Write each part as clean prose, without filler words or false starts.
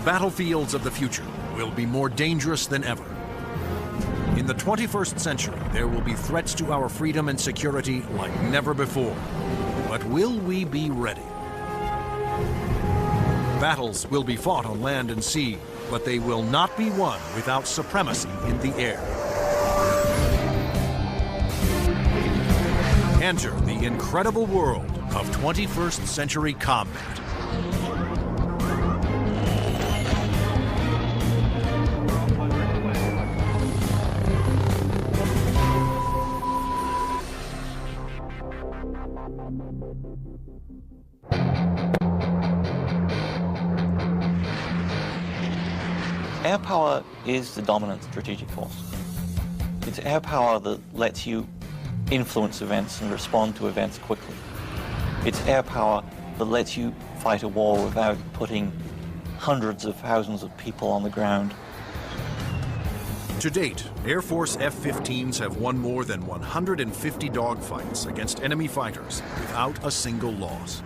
battlefields of the future will be more dangerous than ever. In the 21st century, there will be threats to our freedom and security like never before. But will we be ready? Battles will be fought on land and sea, but they will not be won without supremacy in the air. Enter the incredible world of 21st century combat. Air power is the dominant strategic force. It's air power that lets you influence events and respond to events quickly. It's air power that lets you fight a war without putting hundreds of thousands of people on the ground. To date, Air Force F-15s have won more than 150 dogfights against enemy fighters without a single loss.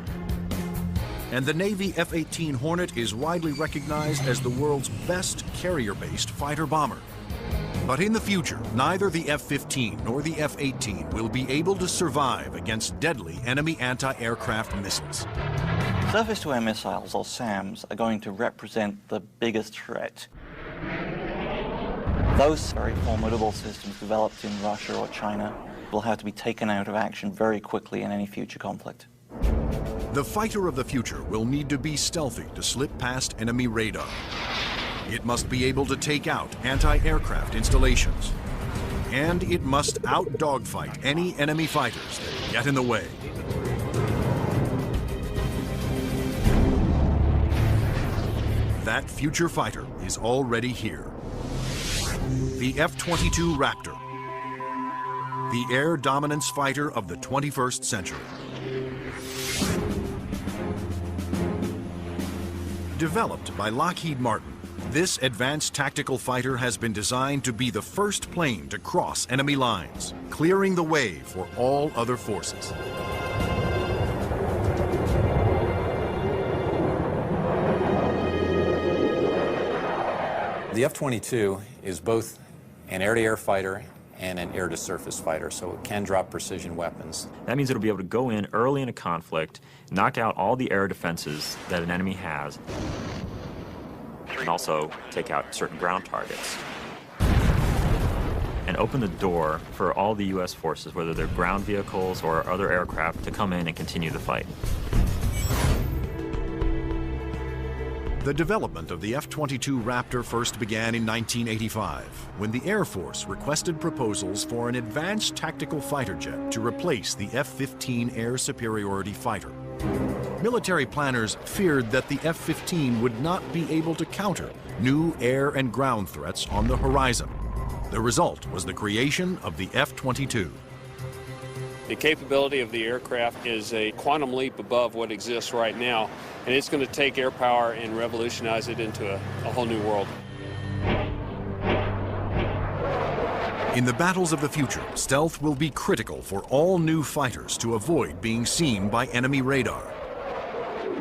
And the Navy F-18 Hornet is widely recognized as the world's best carrier-based fighter bomber. But in the future, neither the F-15 nor the F-18 will be able to survive against deadly enemy anti-aircraft missiles. Surface-to-air missiles, or SAMs, are going to represent the biggest threat. Those very formidable systems developed in Russia or China will have to be taken out of action very quickly in any future conflict. The fighter of the future will need to be stealthy to slip past enemy radar. It must be able to take out anti-aircraft installations. And it must out-dogfight any enemy fighters that get in the way. That future fighter is already here. The F-22 Raptor, the air dominance fighter of the 21st century. Developed by Lockheed Martin, this advanced tactical fighter has been designed to be the first plane to cross enemy lines, clearing the way for all other forces. The F-22 is both an air-to-air fighter and an air-to-surface fighter, so it can drop precision weapons. That means it'll be able to go in early in a conflict, knock out all the air defenses that an enemy has, and also take out certain ground targets. And open the door for all the U.S. forces, whether they're ground vehicles or other aircraft, to come in and continue the fight. The development of the F-22 Raptor first began in 1985, when the Air Force requested proposals for an advanced tactical fighter jet to replace the F-15 air superiority fighter. Military planners feared that the F-15 would not be able to counter new air and ground threats on the horizon. The result was the creation of the F-22. The capability of the aircraft is a quantum leap above what exists right now, and it's going to take air power and revolutionize it into a whole new world. In the battles of the future, stealth will be critical for all new fighters to avoid being seen by enemy radar.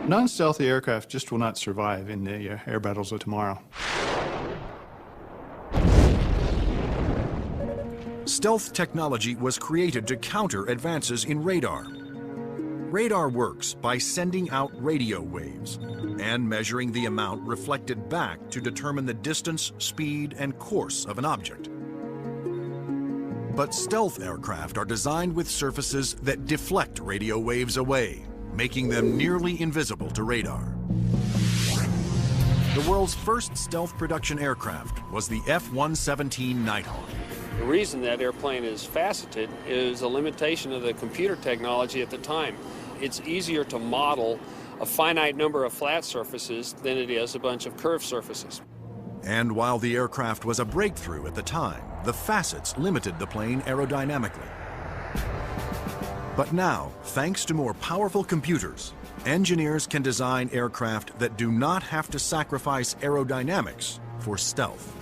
Non-stealthy aircraft just will not survive in the air battles of tomorrow. Stealth technology was created to counter advances in radar. Radar works by sending out radio waves and measuring the amount reflected back to determine the distance, speed, and course of an object. But stealth aircraft are designed with surfaces that deflect radio waves away, making them nearly invisible to radar. The world's first stealth production aircraft was the F-117 Nighthawk. The reason that airplane is faceted is a limitation of the computer technology at the time. It's easier to model a finite number of flat surfaces than it is a bunch of curved surfaces. And while the aircraft was a breakthrough at the time, the facets limited the plane aerodynamically. But now, thanks to more powerful computers, engineers can design aircraft that do not have to sacrifice aerodynamics for stealth.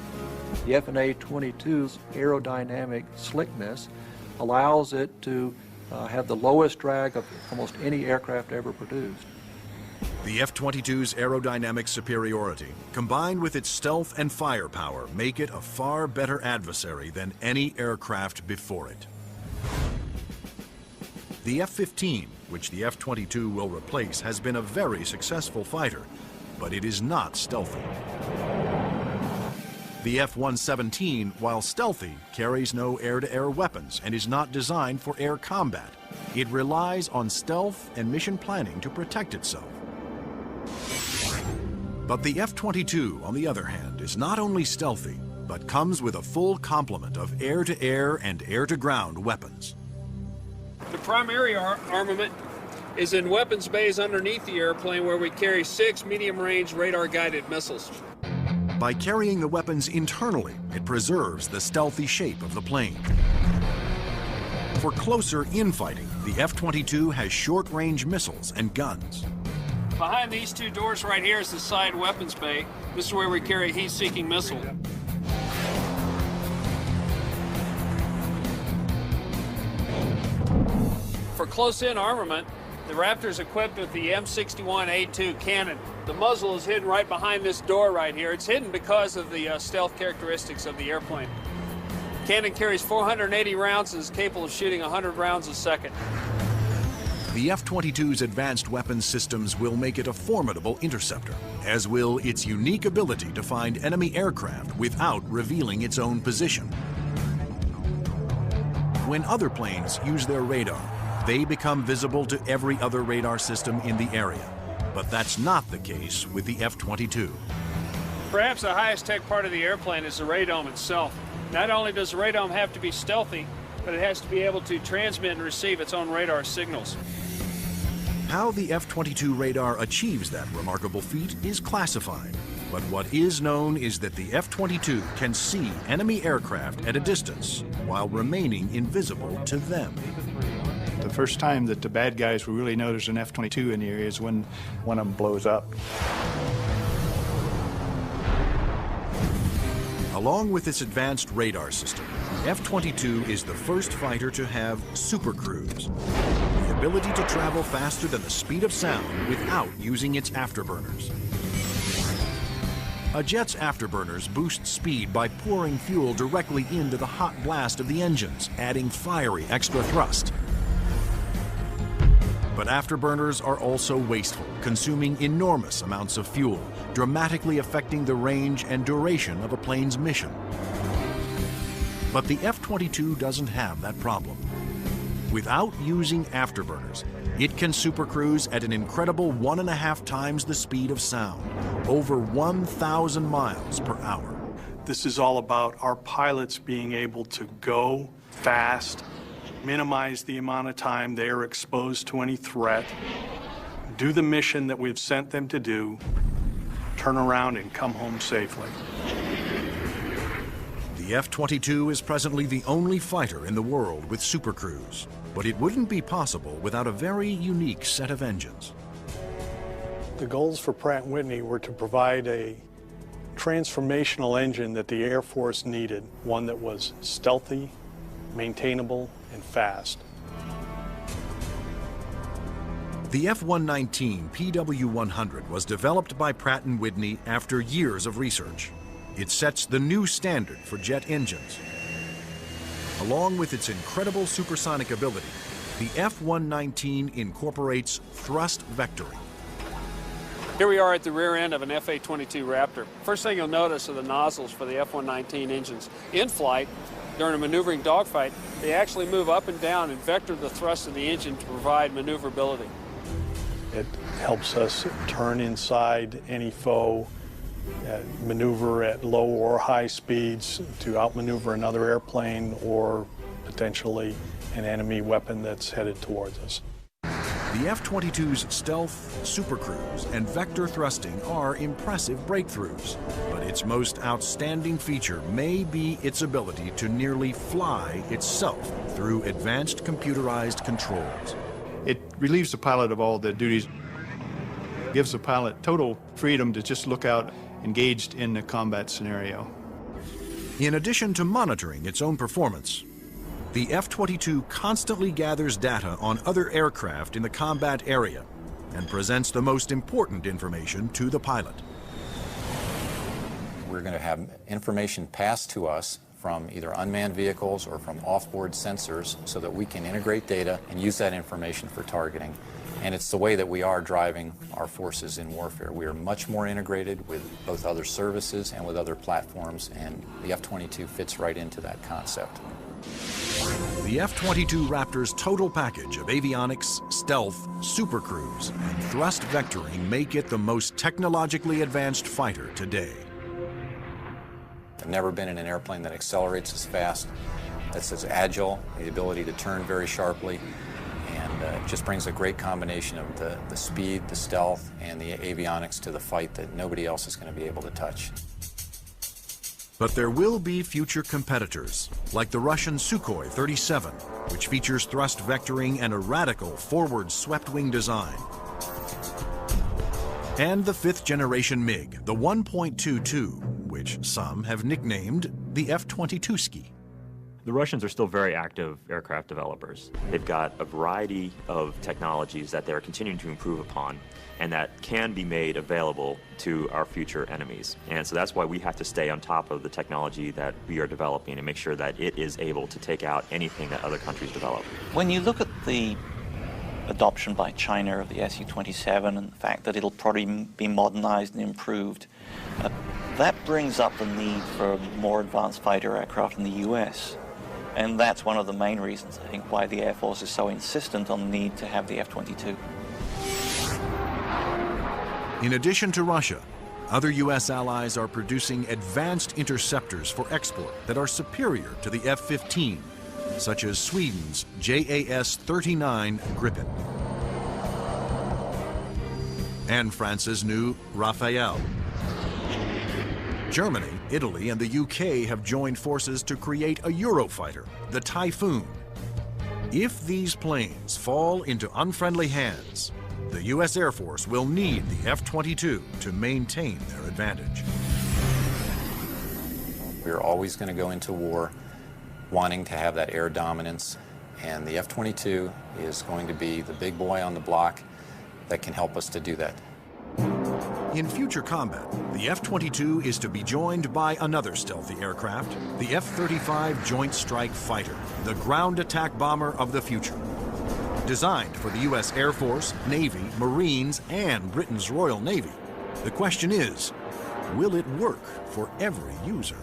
The F/A-22's aerodynamic slickness allows it to have the lowest drag of almost any aircraft ever produced. The F-22's aerodynamic superiority, combined with its stealth and firepower, make it a far better adversary than any aircraft before it. The F-15, which the F-22 will replace, has been a very successful fighter, but it is not stealthy. The F-117, while stealthy, carries no air-to-air weapons and is not designed for air combat. It relies on stealth and mission planning to protect itself. But the F-22, on the other hand, is not only stealthy, but comes with a full complement of air-to-air and air-to-ground weapons. The primary armament is in weapons bays underneath the airplane, where we carry 6 medium-range radar-guided missiles. By carrying the weapons internally, it preserves the stealthy shape of the plane. For closer infighting, the F-22 has short-range missiles and guns. Behind these two doors right here is the side weapons bay. This is where we carry a heat-seeking missile. For close-in armament, the Raptor is equipped with the M61A2 cannon. The muzzle is hidden right behind this door right here. It's hidden because of the stealth characteristics of the airplane. Cannon carries 480 rounds and is capable of shooting 100 rounds a second. The F-22's advanced weapons systems will make it a formidable interceptor, as will its unique ability to find enemy aircraft without revealing its own position. When other planes use their radar, they become visible to every other radar system in the area. But that's not the case with the F-22. Perhaps the highest tech part of the airplane is the radome itself. Not only does the radome have to be stealthy, but it has to be able to transmit and receive its own radar signals. How the F-22 radar achieves that remarkable feat is classified. But what is known is that the F-22 can see enemy aircraft at a distance while remaining invisible to them. The first time that the bad guys will really know there's an F-22 in the area is when one of them blows up. Along with its advanced radar system, the F-22 is the first fighter to have Super Cruise, the ability to travel faster than the speed of sound without using its afterburners. A jet's afterburners boost speed by pouring fuel directly into the hot blast of the engines, adding fiery extra thrust. But afterburners are also wasteful, consuming enormous amounts of fuel, dramatically affecting the range and duration of a plane's mission. But the F-22 doesn't have that problem. Without using afterburners, it can supercruise at an incredible 1.5 times the speed of sound, over 1,000 miles per hour. This is all about our pilots being able to go fast, minimize the amount of time they are exposed to any threat, do the mission that we've sent them to do, turn around and come home safely. The F-22 is presently the only fighter in the world with supercruise, but it wouldn't be possible without a very unique set of engines. The goals for Pratt & Whitney were to provide a transformational engine that the Air Force needed, one that was stealthy, maintainable, and fast. The F-119 PW-100 was developed by Pratt & Whitney after years of research. It sets the new standard for jet engines. Along with its incredible supersonic ability, the F-119 incorporates thrust vectoring. Here we are at the rear end of an F-A-22 Raptor. First thing you'll notice are the nozzles for the F-119 engines. In flight, during a maneuvering dogfight, they actually move up and down and vector the thrust of the engine to provide maneuverability. It helps us turn inside any foe, maneuver at low or high speeds to outmaneuver another airplane or potentially an enemy weapon that's headed towards us. The F-22's stealth, supercruise, and vector thrusting are impressive breakthroughs, but its most outstanding feature may be its ability to nearly fly itself through advanced computerized controls. It relieves the pilot of all the duties, gives the pilot total freedom to just look out engaged in the combat scenario. In addition to monitoring its own performance, the F-22 constantly gathers data on other aircraft in the combat area and presents the most important information to the pilot. We're going to have information passed to us from either unmanned vehicles or from off-board sensors so that we can integrate data and use that information for targeting. And it's the way that we are driving our forces in warfare. We are much more integrated with both other services and with other platforms, and the F-22 fits right into that concept. The F-22 Raptor's total package of avionics, stealth, supercruise, and thrust vectoring make it the most technologically advanced fighter today. I've never been in an airplane that accelerates as fast, that's as agile, the ability to turn very sharply, and it just brings a great combination of the speed, the stealth, and the avionics to the fight that nobody else is going to be able to touch. But there will be future competitors, like the Russian Sukhoi 37, which features thrust vectoring and a radical forward swept-wing design. And the fifth-generation MiG, the 1.22, which some have nicknamed the F-22ski. The Russians are still very active aircraft developers. They've got a variety of technologies that they're continuing to improve upon and that can be made available to our future enemies. And so that's why we have to stay on top of the technology that we are developing and make sure that it is able to take out anything that other countries develop. When you look at the adoption by China of the Su-27 and the fact that it'll probably be modernized and improved, that brings up the need for more advanced fighter aircraft in the US. And that's one of the main reasons, I think, why the Air Force is so insistent on the need to have the F-22. In addition to Russia, other U.S. allies are producing advanced interceptors for export that are superior to the F-15, such as Sweden's JAS-39 Gripen and France's new Rafale. Germany, Italy, and the UK have joined forces to create a Eurofighter, the Typhoon. If these planes fall into unfriendly hands, the U.S. Air Force will need the F-22 to maintain their advantage. We're always going to go into war wanting to have that air dominance, and the F-22 is going to be the big boy on the block that can help us to do that. In future combat, the F-22 is to be joined by another stealthy aircraft, the F-35 Joint Strike Fighter, the ground attack bomber of the future. Designed for the U.S. Air Force, Navy, Marines, and Britain's Royal Navy, the question is, will it work for every user?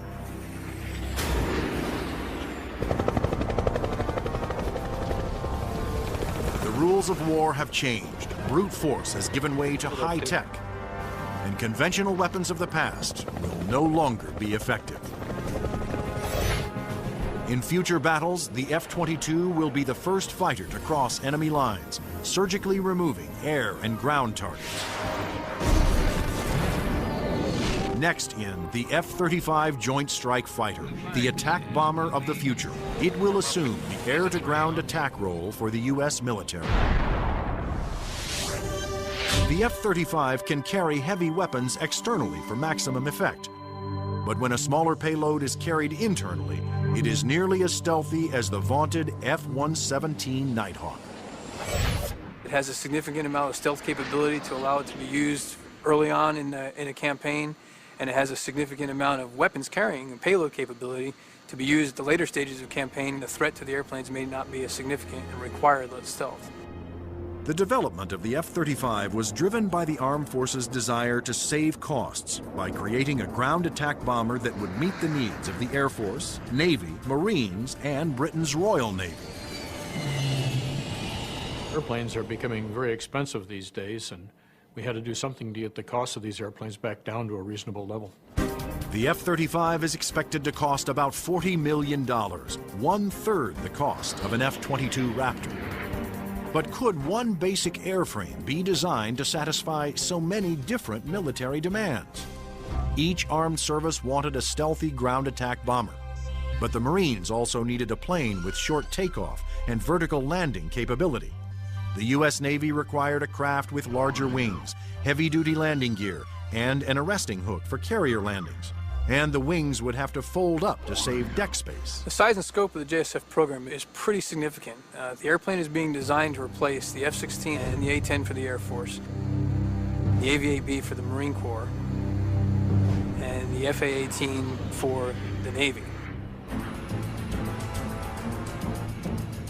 The rules of war have changed. Brute force has given way to high tech, and conventional weapons of the past will no longer be effective. In future battles, the F-22 will be the first fighter to cross enemy lines, surgically removing air and ground targets. Next in, the F-35 Joint Strike Fighter, the attack bomber of the future. It will assume the air-to-ground attack role for the U.S. military. The F-35 can carry heavy weapons externally for maximum effect. But when a smaller payload is carried internally, it is nearly as stealthy as the vaunted F-117 Nighthawk. It has a significant amount of stealth capability to allow it to be used early on in a campaign, and it has a significant amount of weapons carrying and payload capability to be used at the later stages of campaign. The threat to the airplanes may not be as significant and require less stealth. The development of the F-35 was driven by the Armed Forces' desire to save costs by creating a ground attack bomber that would meet the needs of the Air Force, Navy, Marines, and Britain's Royal Navy. Airplanes are becoming very expensive these days, and we had to do something to get the cost of these airplanes back down to a reasonable level. The F-35 is expected to cost about $40 million, one-third the cost of an F-22 Raptor. But could one basic airframe be designed to satisfy so many different military demands? Each armed service wanted a stealthy ground attack bomber, but the Marines also needed a plane with short takeoff and vertical landing capability. The U.S. Navy required a craft with larger wings, heavy-duty landing gear, and an arresting hook for carrier landings. and the wings would have to fold up to save deck space. The size and scope of the JSF program is pretty significant. The airplane is being designed to replace the F-16 and the A-10 for the Air Force, the AV-8B for the Marine Corps, and the FA-18 for the Navy.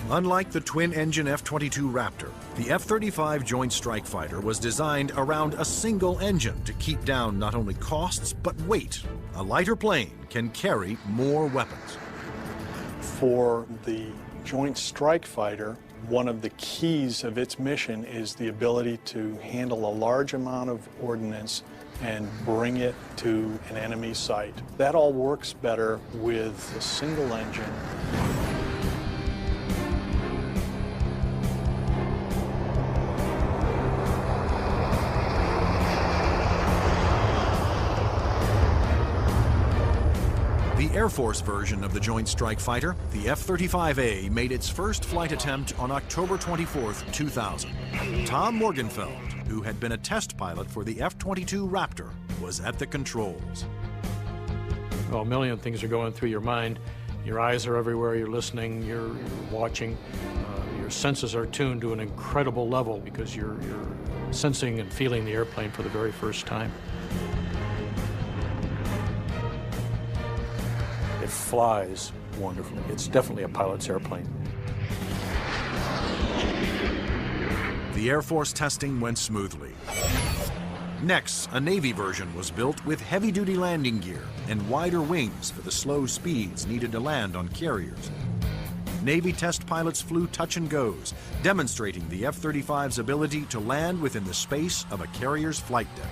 Unlike the twin-engine F-22 Raptor, the F-35 Joint Strike Fighter was designed around a single engine to keep down not only costs, but weight. A lighter plane can carry more weapons. For the Joint Strike Fighter, one of the keys of its mission is the ability to handle a large amount of ordnance and bring it to an enemy site. That all works better with a single engine. The Air Force version of the Joint Strike Fighter, the F-35A, made its first flight attempt on October 24, 2000. Tom Morgenfeld, who had been a test pilot for the F-22 Raptor, was at the controls. Well, a million things are going through your mind. Your eyes are everywhere, you're listening, you're watching. Your senses are tuned to an incredible level because you're sensing and feeling the airplane for the very first time. It flies wonderfully. It's definitely a pilot's airplane. The Air Force testing went smoothly. Next, a Navy version was built with heavy-duty landing gear and wider wings for the slow speeds needed to land on carriers. Navy test pilots flew touch and goes, demonstrating the F-35's ability to land within the space of a carrier's flight deck.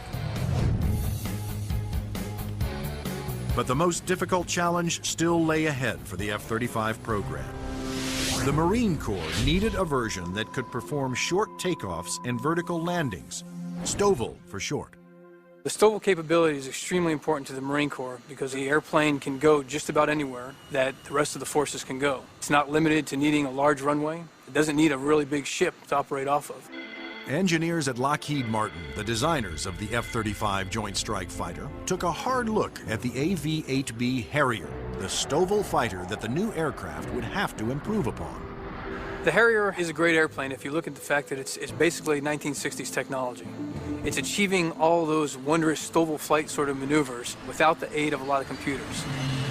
But the most difficult challenge still lay ahead for the F-35 program. The Marine Corps needed a version that could perform short takeoffs and vertical landings, STOVL for short. The STOVL capability is extremely important to the Marine Corps because the airplane can go just about anywhere that the rest of the forces can go. It's not limited to needing a large runway. It doesn't need a really big ship to operate off of. Engineers at Lockheed Martin, the designers of the F-35 Joint Strike Fighter, took a hard look at the AV-8B Harrier, the STOVL fighter that the new aircraft would have to improve upon. The Harrier is a great airplane if you look at the fact that it's basically 1960s technology. It's achieving all those wondrous STOVL flight sort of maneuvers without the aid of a lot of computers.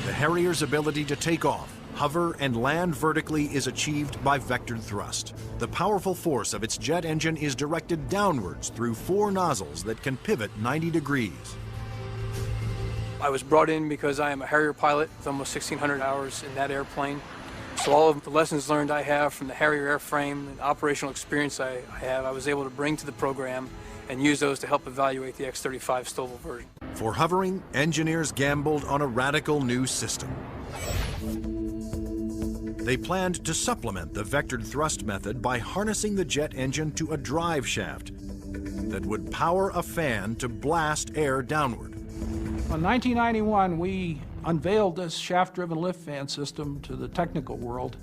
The Harrier's ability to take off, hover, and land vertically is achieved by vectored thrust. The powerful force of its jet engine is directed downwards through 4 nozzles that can pivot 90 degrees. I was brought in because I am a Harrier pilot with almost 1,600 hours in that airplane. So all of the lessons learned I have from the Harrier airframe and operational experience I was able to bring to the program and use those to help evaluate the X-35 STOVL version. For hovering, engineers gambled on a radical new system. They planned to supplement the vectored thrust method by harnessing the jet engine to a drive shaft that would power a fan to blast air downward. In 1991, we unveiled this shaft-driven lift fan system to the technical world.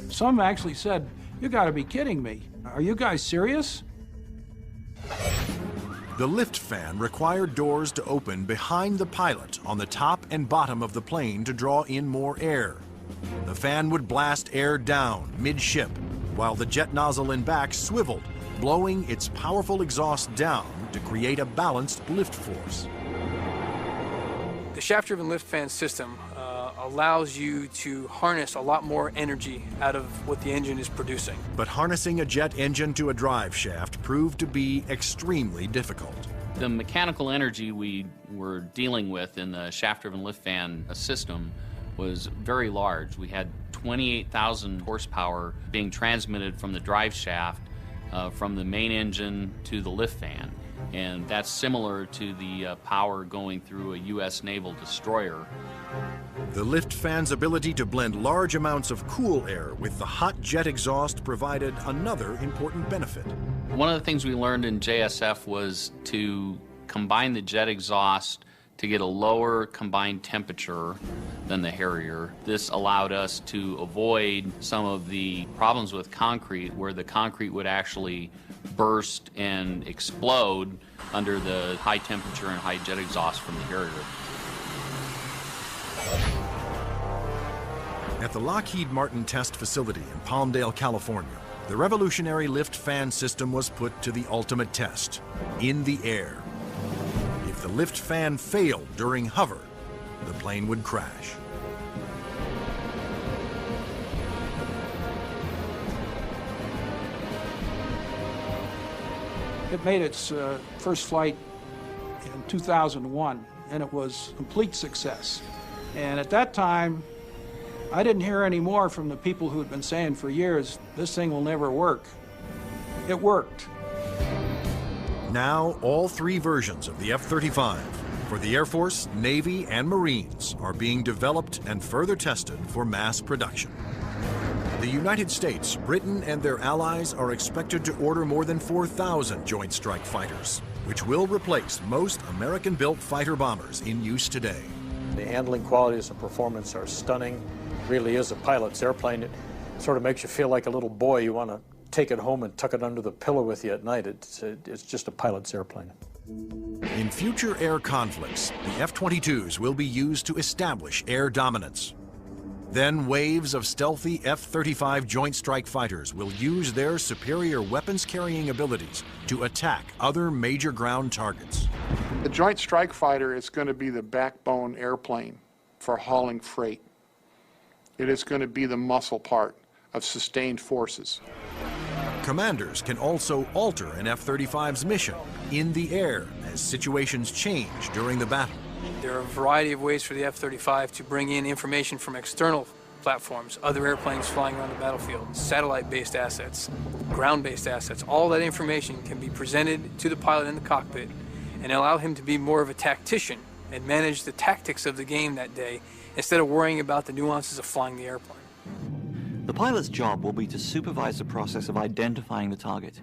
Some actually said, "You gotta be kidding me. Are you guys serious?" The lift fan required doors to open behind the pilot on the top and bottom of the plane to draw in more air. The fan would blast air down midship, while the jet nozzle in back swiveled, blowing its powerful exhaust down to create a balanced lift force. The shaft-driven lift fan system allows you to harness a lot more energy out of what the engine is producing. But harnessing a jet engine to a drive shaft proved to be extremely difficult. The mechanical energy we were dealing with in the shaft-driven lift fan system was very large. We had 28,000 horsepower being transmitted from the drive shaft from the main engine to the lift fan. And that's similar to the power going through a U.S. naval destroyer. The lift fan's ability to blend large amounts of cool air with the hot jet exhaust provided another important benefit. One of the things we learned in JSF was to combine the jet exhaust to get a lower combined temperature than the Harrier. This allowed us to avoid some of the problems with concrete where the concrete would actually burst and explode under the high temperature and high jet exhaust from the Harrier. At the Lockheed Martin test facility in Palmdale, California, the revolutionary lift fan system was put to the ultimate test, in the air. If the lift fan failed during hover, the plane would crash. It made its first flight in 2001, and it was a complete success. And at that time, I didn't hear any more from the people who had been saying for years, this thing will never work. It worked. Now, all three versions of the F-35 for the Air Force, Navy, and Marines are being developed and further tested for mass production. The United States, Britain, and their allies are expected to order more than 4,000 Joint Strike Fighters, which will replace most American-built fighter bombers in use today. The handling qualities and performance are stunning. It really is a pilot's airplane. It sort of makes you feel like a little boy. You want to take it home and tuck it under the pillow with you at night. It's just a pilot's airplane. In future air conflicts, the F-22s will be used to establish air dominance. Then waves of stealthy F-35 Joint Strike Fighters will use their superior weapons-carrying abilities to attack other major ground targets. The Joint Strike Fighter is going to be the backbone airplane for hauling freight. It is going to be the muscle part of sustained forces. Commanders can also alter an F-35's mission in the air as situations change during the battle. There are a variety of ways for the F-35 to bring in information from external platforms, other airplanes flying around the battlefield, satellite-based assets, ground-based assets. All that information can be presented to the pilot in the cockpit and allow him to be more of a tactician and manage the tactics of the game that day instead of worrying about the nuances of flying the airplane. The pilot's job will be to supervise the process of identifying the target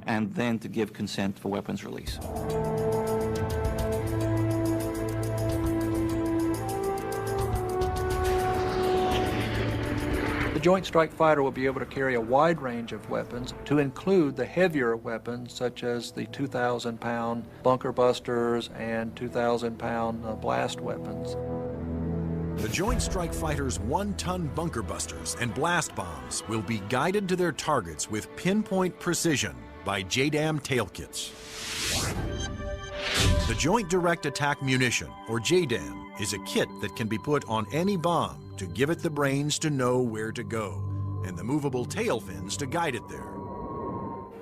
and then to give consent for weapons release. The Joint Strike Fighter will be able to carry a wide range of weapons, to include the heavier weapons such as the 2,000-pound bunker busters and 2,000-pound blast weapons. The Joint Strike Fighter's one-ton bunker busters and blast bombs will be guided to their targets with pinpoint precision by JDAM tail kits. The Joint Direct Attack Munition, or JDAM, is a kit that can be put on any bomb to give it the brains to know where to go, and the movable tail fins to guide it there.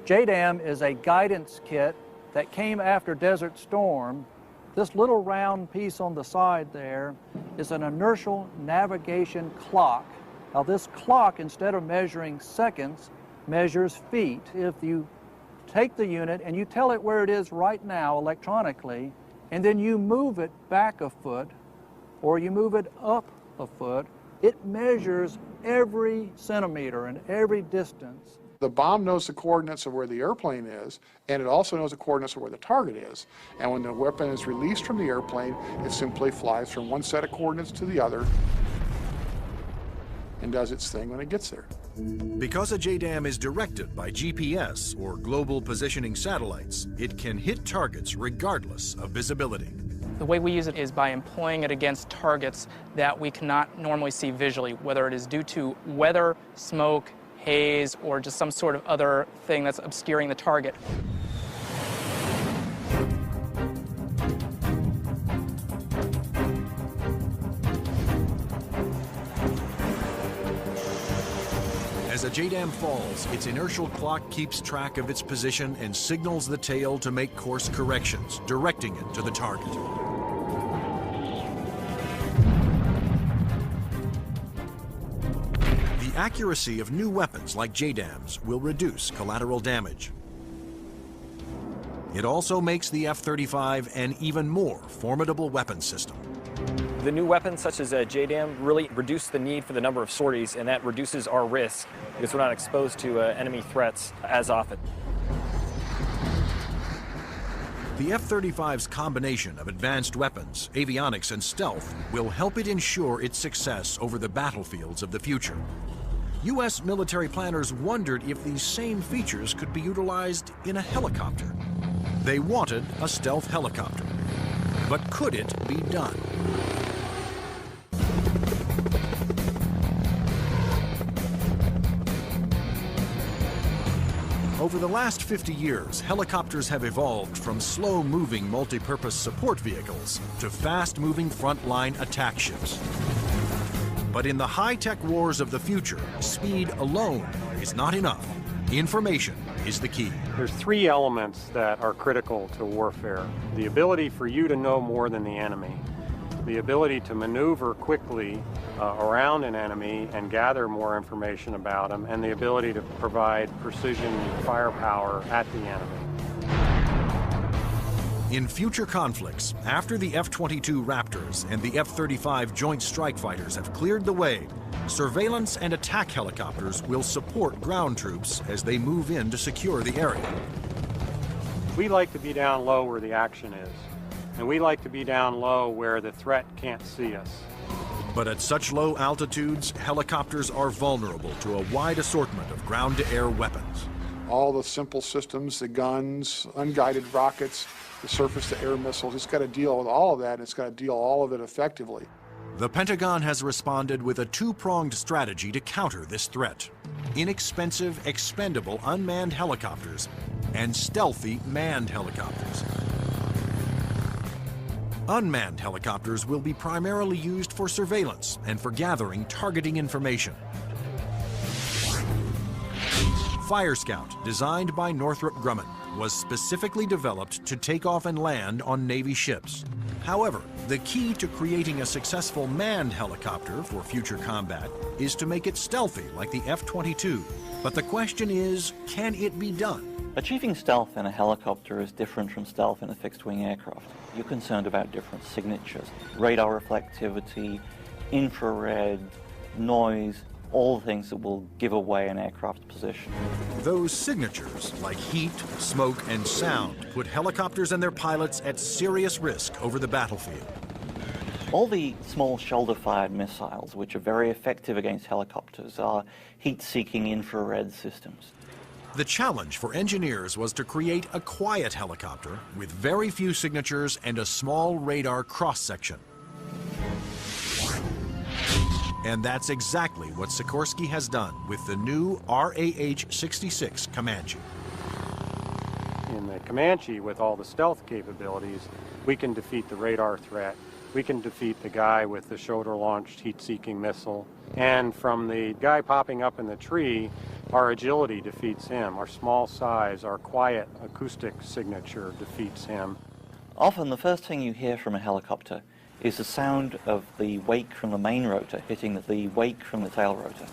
JDAM is a guidance kit that came after Desert Storm. This little round piece on the side there is an inertial navigation clock. Now this clock, instead of measuring seconds, measures feet. If you take the unit and you tell it where it is right now electronically, and then you move it back a foot, or you move it up a foot, it measures every centimeter and every distance. The bomb knows the coordinates of where the airplane is, and it also knows the coordinates of where the target is. And when the weapon is released from the airplane, it simply flies from one set of coordinates to the other and does its thing when it gets there. Because a JDAM is directed by GPS, or Global Positioning Satellites, it can hit targets regardless of visibility. The way we use it is by employing it against targets that we cannot normally see visually, whether it is due to weather, smoke, haze, or just some sort of other thing that's obscuring the target. As a JDAM falls, its inertial clock keeps track of its position and signals the tail to make course corrections, directing it to the target. The accuracy of new weapons like JDAMs will reduce collateral damage. It also makes the F-35 an even more formidable weapon system. The new weapons such as JDAM really reduce the need for the number of sorties, and that reduces our risk because we're not exposed to enemy threats as often. The F-35's combination of advanced weapons, avionics, and stealth will help it ensure its success over the battlefields of the future. U.S. military planners wondered if these same features could be utilized in a helicopter. They wanted a stealth helicopter. But could it be done? Over the last 50 years, helicopters have evolved from slow-moving multi-purpose support vehicles to fast-moving frontline attack ships. But in the high-tech wars of the future, speed alone is not enough. Information is the key. There's three elements that are critical to warfare. The ability for you to know more than the enemy, the ability to maneuver quickly around an enemy and gather more information about them, and the ability to provide precision firepower at the enemy. In future conflicts, after the F-22 Raptors and the F-35 Joint Strike Fighters have cleared the way, surveillance and attack helicopters will support ground troops as they move in to secure the area. We like to be down low where the action is, and we like to be down low where the threat can't see us. But at such low altitudes, helicopters are vulnerable to a wide assortment of ground-to-air weapons. All the simple systems, the guns, unguided rockets, the surface-to-air missiles, it's got to deal with all of that, and it's got to deal all of it effectively. The Pentagon has responded with a two-pronged strategy to counter this threat: inexpensive, expendable unmanned helicopters and stealthy manned helicopters. Unmanned helicopters will be primarily used for surveillance and for gathering targeting information. Fire Scout, designed by Northrop Grumman, was specifically developed to take off and land on Navy ships. However, the key to creating a successful manned helicopter for future combat is to make it stealthy like the F-22. But the question is, can it be done? Achieving stealth in a helicopter is different from stealth in a fixed-wing aircraft. You're concerned about different signatures: radar reflectivity, infrared, noise, all things that will give away an aircraft's position. Those signatures, like heat, smoke, and sound, put helicopters and their pilots at serious risk over the battlefield. All the small shoulder-fired missiles, which are very effective against helicopters, are heat-seeking infrared systems. The challenge for engineers was to create a quiet helicopter with very few signatures and a small radar cross-section. And that's exactly what Sikorsky has done with the new RAH-66 Comanche. In the Comanche, with all the stealth capabilities, we can defeat the radar threat. We can defeat the guy with the shoulder-launched heat-seeking missile. And from the guy popping up in the tree, our agility defeats him. Our small size, our quiet acoustic signature defeats him. Often the first thing you hear from a helicopter is the sound of the wake from the main rotor hitting the wake from the tail rotor.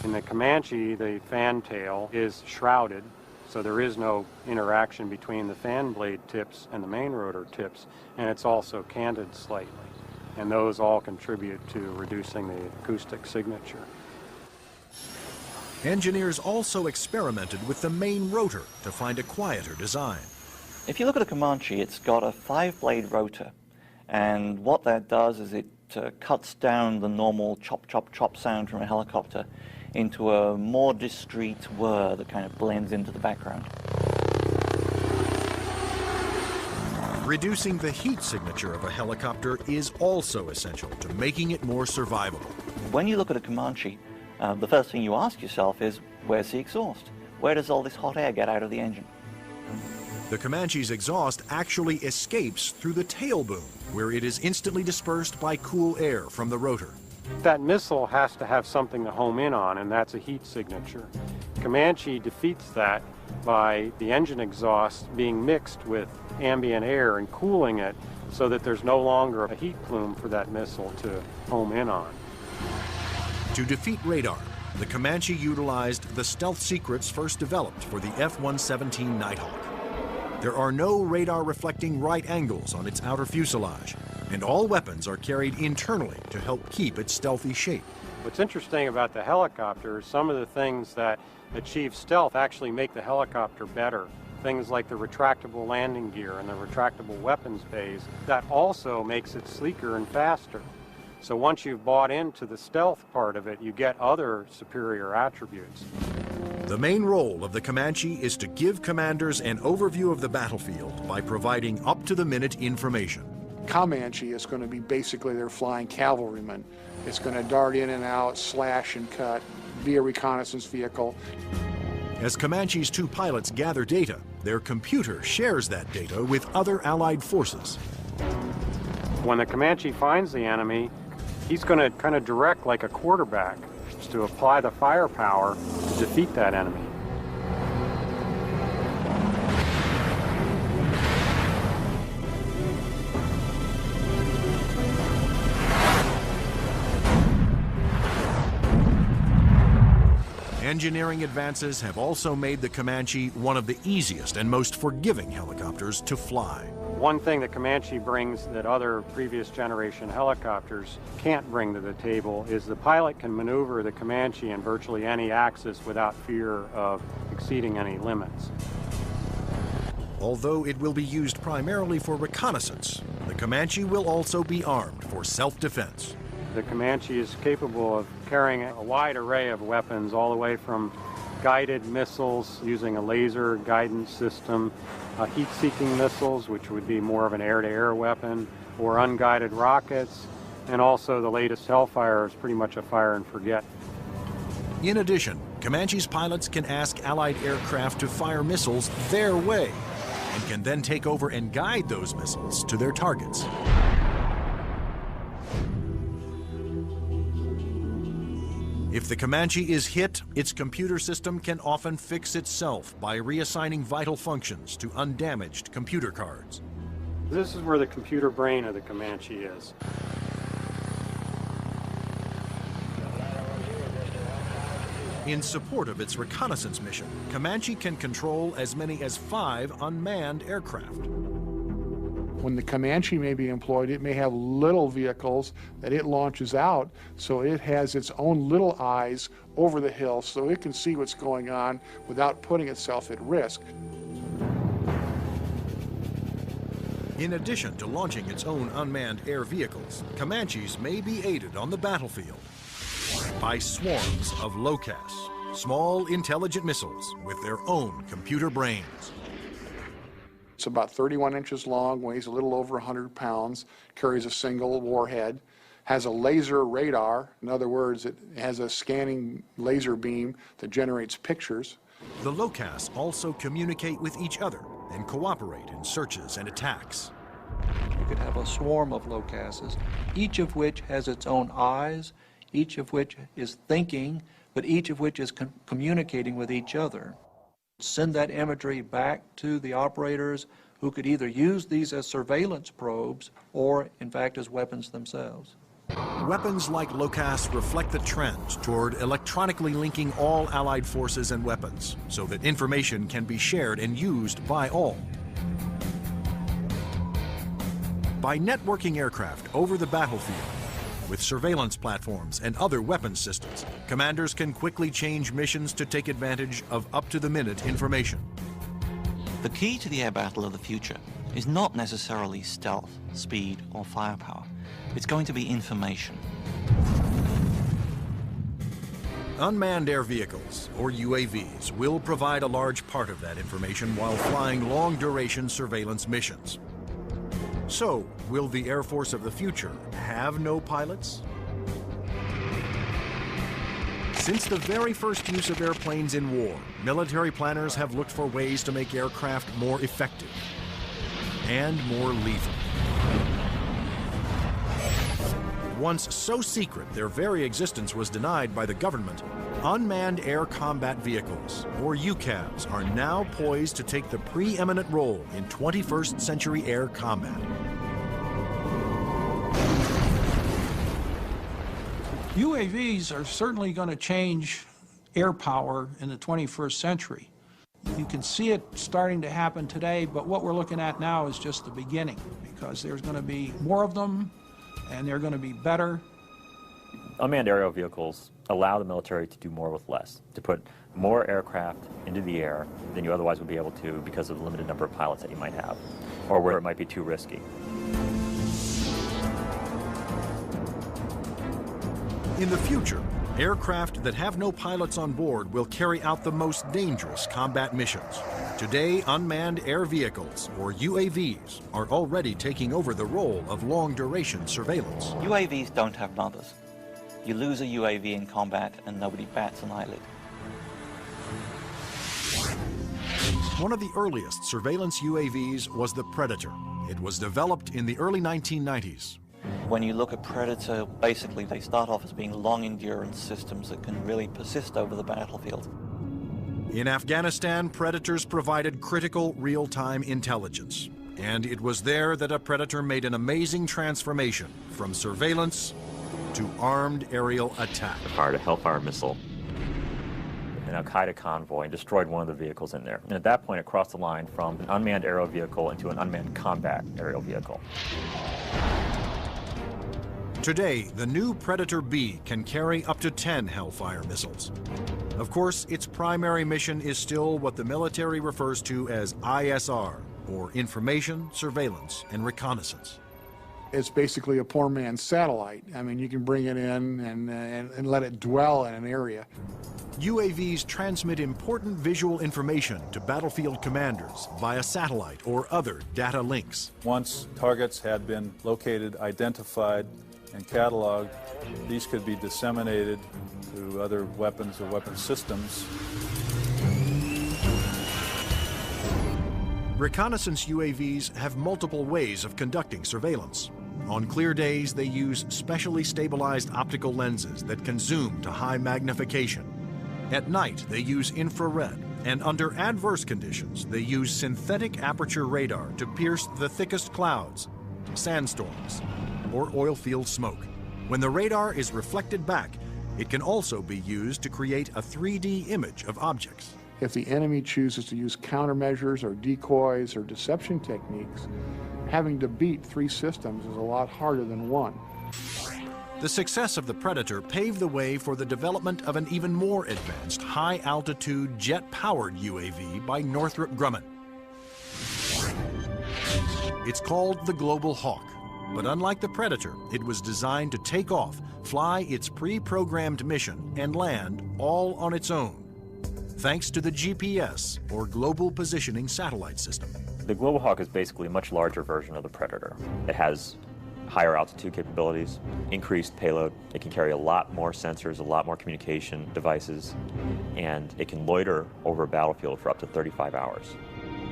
In the Comanche, the fan tail is shrouded, so there is no interaction between the fan blade tips and the main rotor tips, and it's also canted slightly. And those all contribute to reducing the acoustic signature. Engineers also experimented with the main rotor to find a quieter design. If you look at a Comanche, it's got a 5-blade rotor, and what that does is it cuts down the normal chop, chop, chop sound from a helicopter into a more discreet whir that kind of blends into the background. Reducing the heat signature of a helicopter is also essential to making it more survivable. When you look at a Comanche, the first thing you ask yourself is, where's the exhaust? Where does all this hot air get out of the engine? The Comanche's exhaust actually escapes through the tail boom, where it is instantly dispersed by cool air from the rotor. That missile has to have something to home in on, and that's a heat signature. Comanche defeats that by the engine exhaust being mixed with ambient air and cooling it so that there's no longer a heat plume for that missile to home in on. To defeat radar, the Comanche utilized the stealth secrets first developed for the F-117 Nighthawk. There are no radar-reflecting right angles on its outer fuselage, and all weapons are carried internally to help keep its stealthy shape. What's interesting about the helicopter is some of the things that achieve stealth actually make the helicopter better. Things like the retractable landing gear and the retractable weapons bays, that also makes it sleeker and faster. So once you've bought into the stealth part of it, you get other superior attributes. The main role of the Comanche is to give commanders an overview of the battlefield by providing up-to-the-minute information. Comanche is going to be basically their flying cavalryman. It's going to dart in and out, slash and cut, be a reconnaissance vehicle. As Comanche's two pilots gather data, their computer shares that data with other Allied forces. When the Comanche finds the enemy, he's going to kind of direct like a quarterback to apply the firepower to defeat that enemy. Engineering advances have also made the Comanche one of the easiest and most forgiving helicopters to fly. One thing that Comanche brings that other previous generation helicopters can't bring to the table is the pilot can maneuver the Comanche in virtually any axis without fear of exceeding any limits. Although it will be used primarily for reconnaissance, the Comanche will also be armed for self-defense. The Comanche is capable of carrying a wide array of weapons, all the way from guided missiles using a laser guidance system, heat-seeking missiles, which would be more of an air-to-air weapon, or unguided rockets, and also the latest Hellfire is pretty much a fire and forget. In addition, Comanche's pilots can ask Allied aircraft to fire missiles their way, and can then take over and guide those missiles to their targets. If the Comanche is hit, its computer system can often fix itself by reassigning vital functions to undamaged computer cards. This is where the computer brain of the Comanche is. In support of its reconnaissance mission, Comanche can control as many as 5 unmanned aircraft. When the Comanche may be employed, it may have little vehicles that it launches out, so it has its own little eyes over the hill so it can see what's going on without putting itself at risk. In addition to launching its own unmanned air vehicles, Comanches may be aided on the battlefield by swarms of LOCAS, small intelligent missiles with their own computer brains. It's about 31 inches long, weighs a little over 100 pounds, carries a single warhead, has a laser radar. In other words, it has a scanning laser beam that generates pictures. The LOCAS also communicate with each other and cooperate in searches and attacks. You could have a swarm of LOCASes, each of which has its own eyes, each of which is thinking, but each of which is communicating with each other. Send that imagery back to the operators who could either use these as surveillance probes or, in fact, as weapons themselves. Weapons like LOCAS reflect the trend toward electronically linking all Allied forces and weapons so that information can be shared and used by all. By networking aircraft over the battlefield, with surveillance platforms and other weapons systems, commanders can quickly change missions to take advantage of up-to-the-minute information. The key to the air battle of the future is not necessarily stealth, speed, or firepower. It's going to be information. Unmanned air vehicles, or UAVs, will provide a large part of that information while flying long-duration surveillance missions. So, will the Air Force of the future have no pilots? Since the very first use of airplanes in war, military planners have looked for ways to make aircraft more effective and more lethal. Once so secret their very existence was denied by the government, unmanned air combat vehicles, or UCAVs, are now poised to take the preeminent role in 21st century air combat. UAVs are certainly going to change air power in the 21st century. You can see it starting to happen today, but what we're looking at now is just the beginning, because there's going to be more of them, and they're going to be better. Unmanned aerial vehicles allow the military to do more with less, to put more aircraft into the air than you otherwise would be able to because of the limited number of pilots that you might have, or where it might be too risky. In the future, Aircraft that have no pilots on board will carry out the most dangerous combat missions. Today, unmanned air vehicles, or UAVs, are already taking over the role of long-duration surveillance. UAVs don't have mothers. You lose a UAV in combat and nobody bats an eyelid. One of the earliest surveillance UAVs was the Predator. It was developed in the early 1990s. When you look at Predator, basically they start off as being long-endurance systems that can really persist over the battlefield. In Afghanistan, Predators provided critical real-time intelligence. And it was there that a Predator made an amazing transformation from surveillance to armed aerial attack. Fired a Hellfire missile, an Al-Qaeda convoy, and destroyed one of the vehicles in there. And at that point, it crossed the line from an unmanned aerial vehicle into an unmanned combat aerial vehicle. Today, the new Predator B can carry up to 10 Hellfire missiles. Of course, its primary mission is still what the military refers to as ISR, or Information, Surveillance, and Reconnaissance. It's basically a poor man's satellite. I mean, you can bring it in and let it dwell in an area. UAVs transmit important visual information to battlefield commanders via satellite or other data links. Once targets had been located, identified, and cataloged, these could be disseminated to other weapons or weapon systems. Reconnaissance UAVs have multiple ways of conducting surveillance. On clear days, they use specially stabilized optical lenses that can zoom to high magnification. At night, they use infrared, and under adverse conditions, they use synthetic aperture radar to pierce the thickest clouds, sandstorms, or oil field smoke. When the radar is reflected back, it can also be used to create a 3D image of objects. If the enemy chooses to use countermeasures or decoys or deception techniques, having to beat 3 systems is a lot harder than 1. The success of the Predator paved the way for the development of an even more advanced high-altitude jet-powered UAV by Northrop Grumman. It's called the Global Hawk, but unlike the Predator, it was designed to take off, fly its pre-programmed mission, and land all on its own, thanks to the GPS, or Global Positioning Satellite System. The Global Hawk is basically a much larger version of the Predator. It has higher altitude capabilities, increased payload. It can carry a lot more sensors, a lot more communication devices, and it can loiter over a battlefield for up to 35 hours.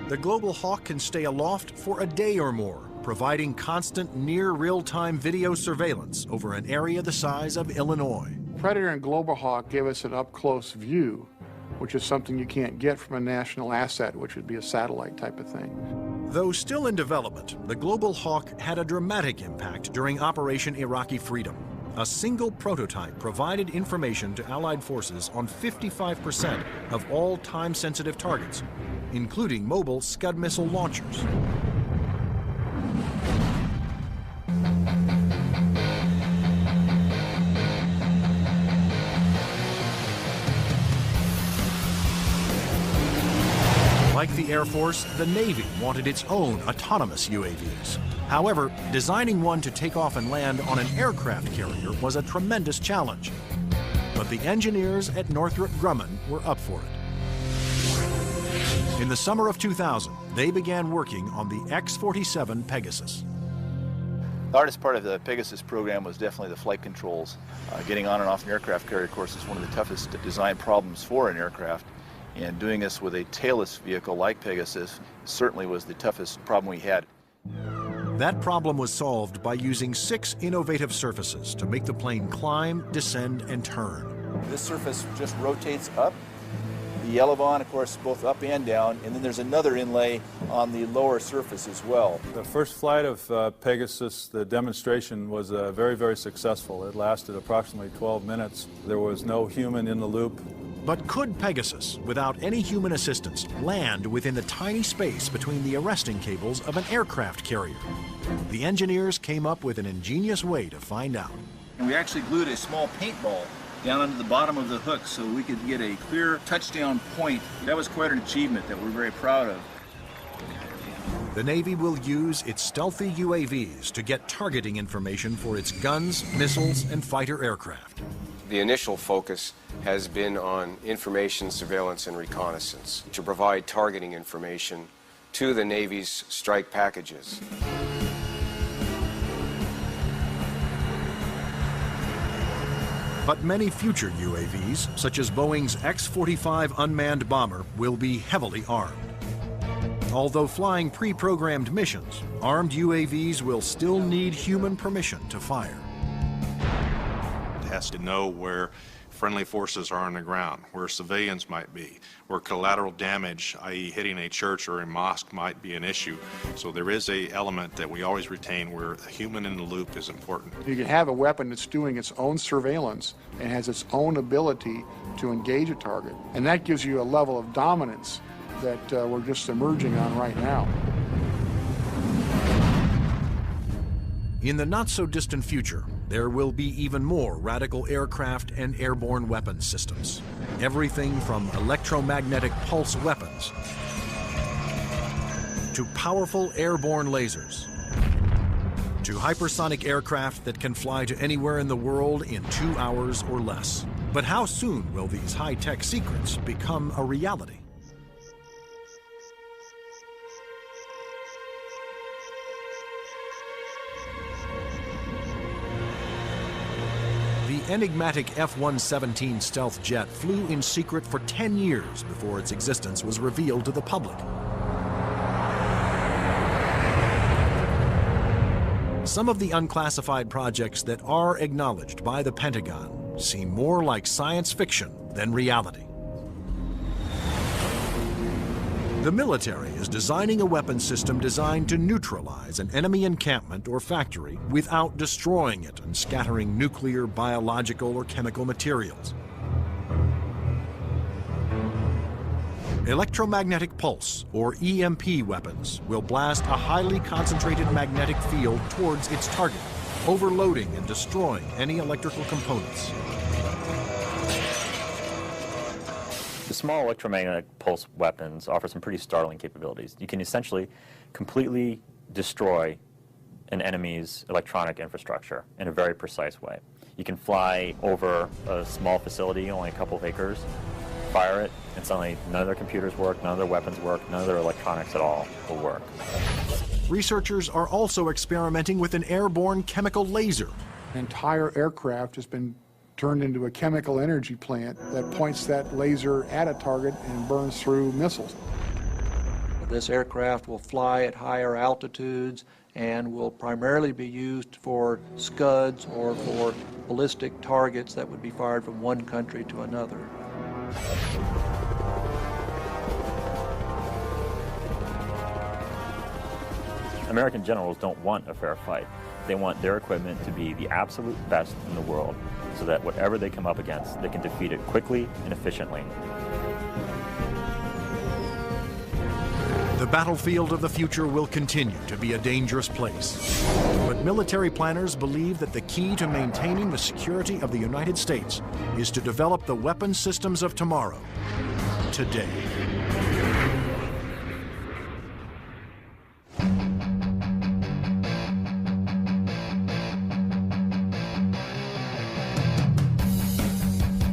The Global Hawk can stay aloft for a day or more, providing constant near real-time video surveillance over an area the size of Illinois. Predator and Global Hawk give us an up-close view, which is something you can't get from a national asset, which would be a satellite type of thing. Though still in development, the Global Hawk had a dramatic impact during Operation Iraqi Freedom. A single prototype provided information to Allied forces on 55% of all time-sensitive targets, including mobile Scud missile launchers. Like the Air Force, the Navy wanted its own autonomous UAVs. However, designing one to take off and land on an aircraft carrier was a tremendous challenge. But the engineers at Northrop Grumman were up for it. In the summer of 2000, they began working on the X-47 Pegasus. The hardest part of the Pegasus program was definitely the flight controls. Getting on and off an aircraft carrier, of course, is one of the toughest design problems for an aircraft. And doing this with a tailless vehicle like Pegasus certainly was the toughest problem we had. That problem was solved by using 6 innovative surfaces to make the plane climb, descend, and turn. This surface just rotates up. The elevon, of course, both up and down, and then there's another inlay on the lower surface as well. The first flight of Pegasus, the demonstration was very, very successful. It lasted approximately 12 minutes. There was no human in the loop. But could Pegasus, without any human assistance, land within the tiny space between the arresting cables of an aircraft carrier? The engineers came up with an ingenious way to find out. And we actually glued a small paintball down under the bottom of the hook so we could get a clear touchdown point. That was quite an achievement that we're very proud of. The Navy will use its stealthy UAVs to get targeting information for its guns, missiles, and fighter aircraft. The initial focus has been on information, surveillance, and reconnaissance to provide targeting information to the Navy's strike packages. But many future UAVs, such as Boeing's X-45 unmanned bomber, will be heavily armed. Although flying pre-programmed missions, armed UAVs will still need human permission to fire. It has to know where friendly forces are on the ground, where civilians might be, where collateral damage, i.e. hitting a church or a mosque, might be an issue. So there is an element that we always retain where the human in the loop is important. You can have a weapon that's doing its own surveillance and has its own ability to engage a target. And that gives you a level of dominance that we're just emerging on right now. In the not-so-distant future, there will be even more radical aircraft and airborne weapons systems. Everything from electromagnetic pulse weapons to powerful airborne lasers to hypersonic aircraft that can fly to anywhere in the world in 2 hours or less. But how soon will these high-tech secrets become a reality? The enigmatic F-117 stealth jet flew in secret for 10 years before its existence was revealed to the public. Some of the unclassified projects that are acknowledged by the Pentagon seem more like science fiction than reality. The military is designing a weapon system designed to neutralize an enemy encampment or factory without destroying it and scattering nuclear, biological, or chemical materials. Electromagnetic pulse, or EMP weapons, will blast a highly concentrated magnetic field towards its target, overloading and destroying any electrical components. The small electromagnetic pulse weapons offer some pretty startling capabilities. You can essentially completely destroy an enemy's electronic infrastructure in a very precise way. You can fly over a small facility, only a couple of acres, fire it, and suddenly none of their computers work, none of their weapons work, none of their electronics at all will work. Researchers are also experimenting with an airborne chemical laser. An entire aircraft has been turned into a chemical energy plant that points that laser at a target and burns through missiles. This aircraft will fly at higher altitudes and will primarily be used for Scuds or for ballistic targets that would be fired from one country to another. American generals don't want a fair fight. They want their equipment to be the absolute best in the world, so that whatever they come up against, they can defeat it quickly and efficiently. The battlefield of the future will continue to be a dangerous place. But military planners believe that the key to maintaining the security of the United States is to develop the weapon systems of tomorrow, today.